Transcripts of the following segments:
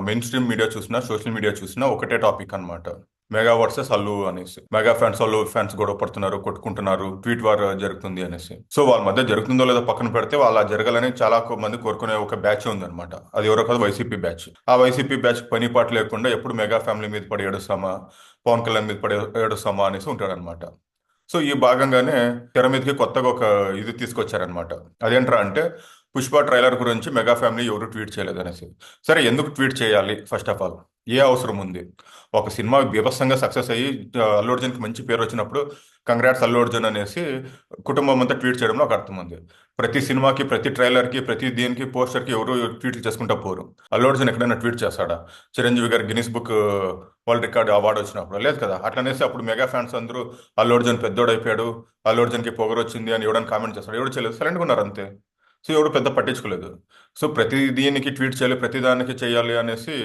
Main stream media చూసినా social media చూసినా ఒకటే టాపిక్ అన్నమాట. మెగా వర్సెస్ అల్లు అనేసి, మెగా ఫ్యాన్స్ అల్లు ఫ్యాన్స్ గొడవ పడుతున్నారు, కొట్టుకుంటున్నారు, ట్వీట్ వార్ జరుగుతుంది అనేసి. సో వాళ్ళ మధ్య జరుగుతుందో లేదో పక్కన పెడితే, వాళ్ళ జరగాలని చాలా మంది కోరుకునే ఒక బ్యాచ్ ఉందన్నమాట. అది ఎవరో కాదు, వైసీపీ బ్యాచ్. ఆ వైసీపీ బ్యాచ్ పని పాట లేకుండా ఎప్పుడు మెగా ఫ్యామిలీ మీద పడి ఏడుస్తామా, పవన్ కళ్యాణ్ మీద పడి ఏడుస్తామా అనేసి ఉంటాడనమాట. సో ఈ భాగంగానే తెర మీదకి కొత్తగా ఒక ఇది తీసుకొచ్చారనమాట. అదేంట్రా అంటే, పుష్ప ట్రైలర్ గురించి మెగా ఫ్యామిలీ ఎవరు ట్వీట్ చేయలేదు అనేసి. సరే, ఎందుకు ట్వీట్ చేయాలి? ఫస్ట్ ఆఫ్ ఆల్ ఏ అవసరం ఉంది? ఒక సినిమా బీభత్సంగా సక్సెస్ అయ్యి అల్లు అర్జున్కి మంచి పేరు వచ్చినప్పుడు కంగ్రాట్స్ అల్లు అర్జున్ అనేసి కుటుంబం అంతా ట్వీట్ చేయడంలో ఒక అర్థం ఉంది. ప్రతి సినిమాకి, ప్రతి ట్రైలర్కి, ప్రతి దీనికి, పోస్టర్కి ఎవరు ట్వీట్లు చేసుకుంటా పోరు. అల్లు అర్జున్ ఎక్కడైనా ట్వీట్ చేస్తాడా? చిరంజీవి గారు Guinness book world record award వచ్చినప్పుడు లేదు కదా. అట్లనేసి అప్పుడు మెగా ఫ్యాన్స్ అందరూ అల్లు అర్జున్ పెద్దోడైపోయాడు, అల్లు అర్జున్కి పొగరు వచ్చింది అని ఎవడని కామెంట్ చేస్తాడు? ఎవడు చేయలేదు, సైలెంట్గా ఉన్నారు అంతే. సో ఎవడు పెద్ద పట్టించుకోలేదు. సో ప్రతి దీనికి ట్వీట్ చేయాలి, ప్రతి దానికి చేయాలి అనేసి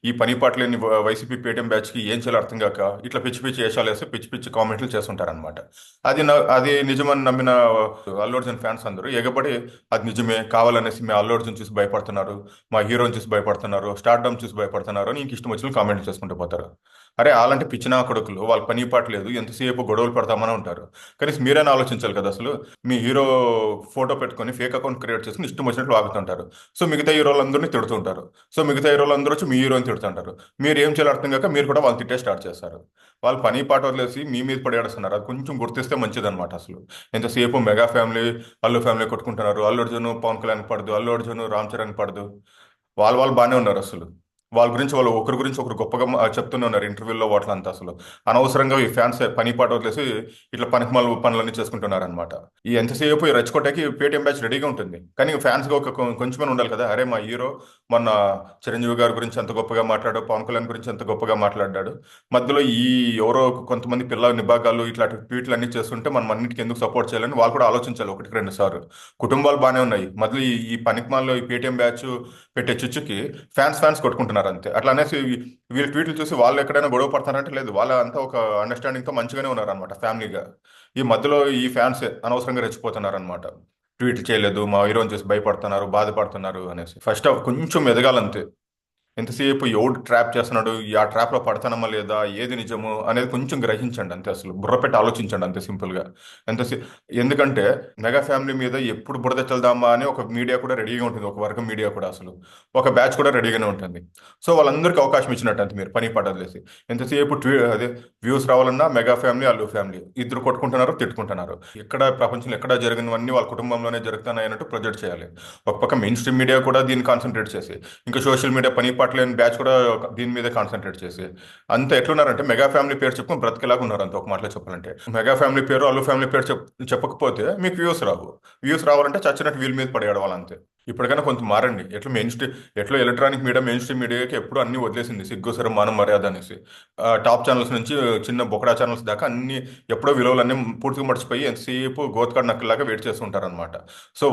ఈ పని పాటలేని వైసీపీ పేటీఎం బ్యాచ్కి ఏం చేయాలో అర్థం కాక ఇట్లా పిచ్చి పిచ్చి వేషాలు వేసి పిచ్చి పిచ్చి కామెంట్లు చేస్తుంటారనమాట. అది నిజమని నమ్మిన అల్లు అర్జున్ ఫ్యాన్స్ అందరూ ఎగబడి అది నిజమే, కావాలనేసి మీ అల్లు అర్జున్ చూసి భయపడుతున్నారు, మా హీరోని చూసి భయపడుతున్నారు, స్టార్డమ్ చూసి భయపడుతున్నారు అని ఇంక ఇష్టం వచ్చిన కామెంట్లు చేసుకుంటూ పోతారు. అరే అలాంటి పిచ్చినా కొడుకులు, వాళ్ళ పని పాట లేదు, ఎంతసేపు గొడవలు పడతామని ఉంటారు. కనీసం మీరైనా ఆలోచించాలి కదా అసలు. మీ హీరో ఫోటో పెట్టుకొని ఫేక్ అకౌంట్ క్రియేట్ చేసుకుని ఇష్టం వచ్చినట్లు వాగుతుంటారు. సో మిగతా హీరోలందరినీ తిడుతుంటారు. సో మిగతా హీరోలందరూ వచ్చి మీ హీరోని తిడుతుంటారు. మీరు ఏం చేయాలి అర్థం కాక మీరు కూడా వాళ్ళు తిట్టే స్టార్ట్ చేస్తారు. వాళ్ళు పని పాట వదిలేసి మీ మీద పడేస్తున్నారు. అది కొంచెం గుర్తిస్తే మంచిదన్నమాట అసలు. ఎంతసేపు మెగా ఫ్యామిలీ, అల్లు ఫ్యామిలీ కొట్టుకుంటున్నారు, అల్లు అర్జున్ పవన్ కళ్యాణ్ పడదు, అల్లు అర్జున్ రామ్ చరణ్ పడదు. వాళ్ళు బాగానే ఉన్నారు అసలు. వాళ్ళ గురించి వాళ్ళు ఒకరి గురించి ఒకరు గొప్పగా చెప్తూనే ఉన్నారు ఇంటర్వ్యూల్లో వాటిలంతా అసలు. అనవసరంగా ఈ ఫ్యాన్స్ పని పాట వదిలేసి ఇట్లా పనికిమాల పనులన్నీ చేసుకుంటున్నారు అనమాట. ఈ ఎంతసేపు ఈ రెచ్చగొట్టకి పేటీఎం బ్యాచ్ రెడీగా ఉంటుంది, కానీ ఫ్యాన్స్గా ఒక కొంచెమే ఉండాలి కదా. అరే మా హీరో మొన్న చిరంజీవి గారి గురించి ఎంత గొప్పగా మాట్లాడాడు, పవన్ కళ్యాణ్ గురించి ఎంత గొప్పగా మాట్లాడాడు, మధ్యలో ఈ ఎవరో కొంతమంది పిల్లల నిబాగాలు ఇట్లాంటి ట్వీట్లు అన్ని చేస్తుంటే మనం అన్నిటికీ ఎందుకు సపోర్ట్ చేయాలని వాళ్ళు కూడా ఆలోచించాలి ఒకటికి రెండు సార్లు. కుటుంబాలు బాగానే ఉన్నాయి, మధ్యలో ఈ పనికిమాలలో ఈ పేటీఎం బ్యాచ్ పెట్టే చుచ్చుకి ఫ్యాన్స్ కొట్టుకుంటున్నారు అంతే. అట్లా అనేసి వీళ్ళు ట్వీట్లు చూసి వాళ్ళు ఎక్కడైనా గొడవ పడతారంటే లేదు, వాళ్ళ అంతా ఒక అండర్స్టాండింగ్తో మంచిగానే ఉన్నారనమాట ఫ్యామిలీగా. ఈ మధ్యలో ఈ ఫ్యాన్స్ అనవసరంగా రెచ్చిపోతున్నారనమాట. ట్వీట్ చేయలేదు, మా హీరోని చూసి భయపడుతున్నారు, బాధపడుతున్నారు అనేసి. ఫస్ట్ కొంచెం ఎదగాలంతే. ఎంతసేపు ఎవడు ట్రాప్ చేస్తున్నాడు, ఆ ట్రాప్లో పడతానమ్మా లేదా, ఏది నిజము అనేది కొంచెం గ్రహించండి అంతే. అసలు బుర్ర పెట్టి ఆలోచించండి అంతే, సింపుల్గా. ఎంతసే ఎందుకంటే మెగా ఫ్యామిలీ మీద ఎప్పుడు బురద చల్దామా అని ఒక మీడియా కూడా రెడీగా ఉంటుంది, ఒక వర్గం మీడియా కూడా అసలు, ఒక బ్యాచ్ కూడా రెడీగానే ఉంటుంది. సో వాళ్ళందరికీ అవకాశం ఇచ్చినట్టు అంతే, మీరు పని పడలేసి. ఎంతసేపు అదే వ్యూస్ రావాలన్నా మెగా ఫ్యామిలీ, అల్లు ఫ్యామిలీ ఇద్దరు కొట్టుకుంటున్నారు, తిట్టుకుంటున్నారు. ఎక్కడ ప్రపంచంలో ఎక్కడ జరిగినవన్నీ వాళ్ళ కుటుంబంలోనే జరుగుతున్నాయి అన్నట్టు ప్రొజెక్ట్ చేయాలి. ఒక పక్క మెయిన్ స్ట్రీమ్ మీడియా కూడా దీన్ని కాన్సన్ట్రేట్ చేసి, ఇంకా సోషల్ మీడియా పని పట్లేని బ్యాచ్ కూడా దీని మీదే కాన్సన్ట్రేట్ చేసి అంత ఎట్లున్నారంటే మెగా ఫ్యామిలీ పేరు చెప్పుకొని బ్రతికేలాగా ఉన్నారు అంత, ఒక మాటలో చెప్పాలంటే. మెగా ఫ్యామిలీ పేరు, అల్లు ఫ్యామిలీ పేరు చెప్పకపోతే మీకు వ్యూస్ రావు. వ్యూస్ రావాలంటే చచ్చినట్టు వీల్ మీద పడేయడం వాళ్ళంతే. ఇప్పటికైనా కొంచెం మారండి. ఎట్లా ఎలక్ట్రానిక్ మీడియా, మెయిన్ స్ట్రీమ్ మీడియాకి ఎప్పుడు అన్ని వదిలేసింది, సిగ్గుసరం మానం మర్యాద అనేసి. టాప్ ఛానల్స్ నుంచి చిన్న బొకడా ఛానల్స్ దాకా అన్ని ఎప్పుడో విలువలన్నీ పూర్తిగా మర్చిపోయి ఎంతసేపు గోత్కాడ్ నక్కలాగా వెయిట్ చేస్తుంటారనమాట. సో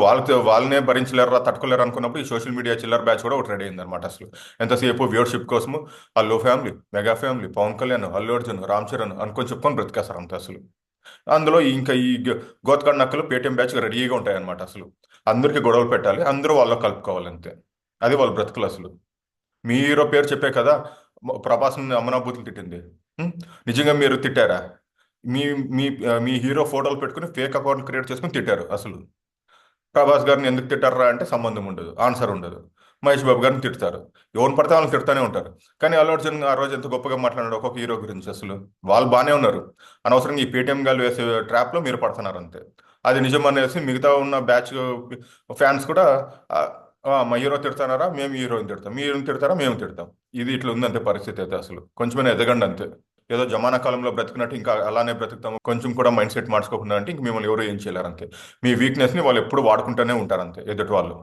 వాళ్ళనే భరించలేరా, తట్టుకోలేరు అనుకున్నప్పుడు ఈ సోషల్ మీడియా చిల్లర్ బ్యాచ్ కూడా ఒకటి రెడీ అయిందనమాట అసలు. ఎంతసేపు వ్యూవర్షిప్ కోసము Allu family, mega family, Pawan Kalyan, Allu Arjun, Ram Charan అనుకొని చెప్పుకొని బ్రతికేస్తారు అంతే అసలు. అందులో ఇంకా ఈ గోత్కాడ్ నక్కలు పేటీఎం బ్యాచ్ రెడీగా ఉంటాయి అనమాట అసలు. అందరికీ గొడవలు పెట్టాలి, అందరూ వాళ్ళలో కలుపుకోవాలి అంతే. అది వాళ్ళ బ్రతుకులు అసలు. మీ హీరో పేరు చెప్పే కదా ప్రభాస్ని అమ్మనాబూతులు తిట్టింది. ఉం? నిజంగా మీరు తిట్టారా? మీ మీ మీ హీరో ఫోటోలు పెట్టుకుని ఫేక్ అకౌంట్ క్రియేట్ చేసుకుని తిట్టారు అసలు. ప్రభాస్ గారిని ఎందుకు తిట్టారా అంటే సంబంధం ఉండదు, ఆన్సర్ ఉండదు. మహేష్ బాబు గారిని తిడతారు, ఎవరిని పడితే వాళ్ళని తిడతానే ఉంటారు. కానీ అల్లు అర్జున్ ఆ రోజు ఎంత గొప్పగా మాట్లాడాడు ఒక్కొక్క హీరో గురించి అసలు. వాళ్ళు బాగానే ఉన్నారు, అనవసరంగా ఈ పేటీఎం గాలు వేసే ట్రాప్లో మీరు పడుతున్నారు అంతే. అది నిజం అనేసి మిగతా ఉన్న బ్యాచ్ ఫ్యాన్స్ కూడా "ఆ, మా హీరో తిడతానారా, మేము హీరోని తిడతాం, మీ హీరోని తిడతారా, మేము తిడతాం". ఇది ఇట్లా ఉంది అంతే పరిస్థితి అయితే అసలు. కొంచెమైనా ఎదగండి అంతే. ఏదో జమానా కాలంలో బ్రతికినట్టు ఇంకా అలానే బ్రతుకుతాము, కొంచెం కూడా మైండ్ సెట్ మార్చుకోకుండా అంటే ఇంక మిమ్మల్ని ఎవరు ఏం చేయలేరు అంతే. మీ వీక్నెస్ని వాళ్ళు ఎప్పుడు వాడుకుంటూనే ఉంటారు అంతే ఎదుటి వాళ్ళు.